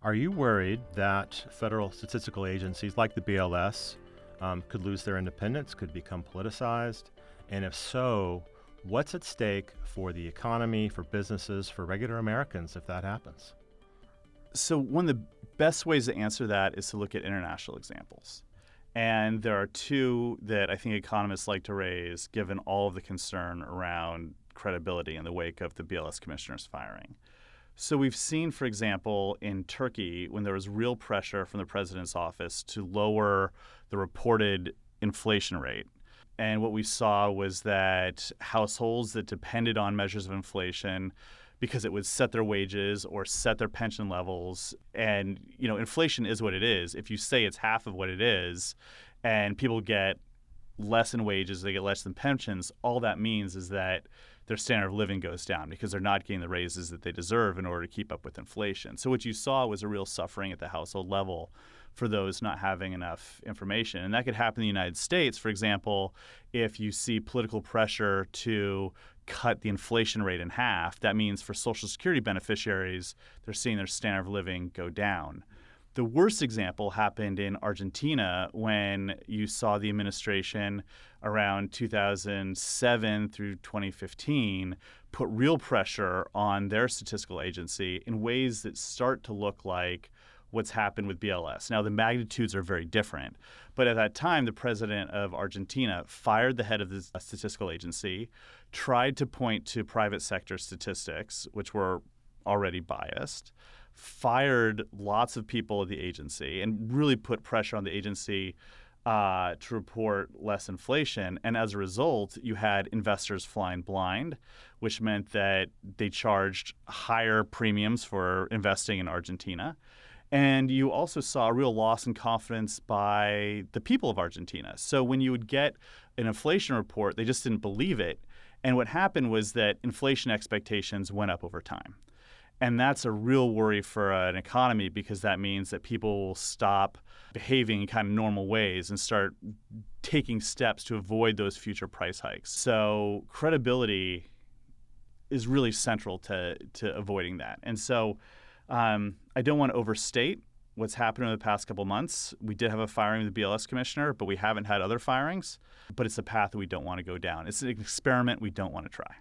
Are you worried that federal statistical agencies like the BLS could lose their independence, could become politicized? And if so, what's at stake for the economy, for businesses, for regular Americans if that happens? So one of the best ways to answer that is to look at international examples. And there are two that I think economists like to raise given all of the concern around credibility in the wake of the BLS commissioner's firing. So we've seen, for example, in Turkey, when there was real pressure from the president's office to lower the reported inflation rate. And what we saw was that households that depended on measures of inflation because it would set their wages or set their pension levels. And, inflation is what it is. If you say it's half of what it is and people get less in wages, they get less in pensions, all that means is that their standard of living goes down because they're not getting the raises that they deserve in order to keep up with inflation. So what you saw was a real suffering at the household level for those not having enough information. And that could happen in the United States, for example, if you see political pressure to cut the inflation rate in half. That means for Social Security beneficiaries, they're seeing their standard of living go down. The worst example happened in Argentina when you saw the administration around 2007 through 2015 put real pressure on their statistical agency in ways that start to look like what's happened with BLS. Now, the magnitudes are very different. But at that time, the president of Argentina fired the head of the statistical agency, tried to point to private sector statistics, which were already biased, fired lots of people at the agency, and really put pressure on the agency to report less inflation. And as a result, you had investors flying blind, which meant that they charged higher premiums for investing in Argentina. And you also saw a real loss in confidence by the people of Argentina. So when you would get an inflation report, they just didn't believe it. And what happened was that inflation expectations went up over time. And that's a real worry for an economy because that means that people will stop behaving in kind of normal ways and start taking steps to avoid those future price hikes. So credibility is really central to avoiding that. And so I don't want to overstate what's happened in the past couple months. We did have a firing of the BLS commissioner, but we haven't had other firings. But it's a path that we don't want to go down. It's an experiment we don't want to try.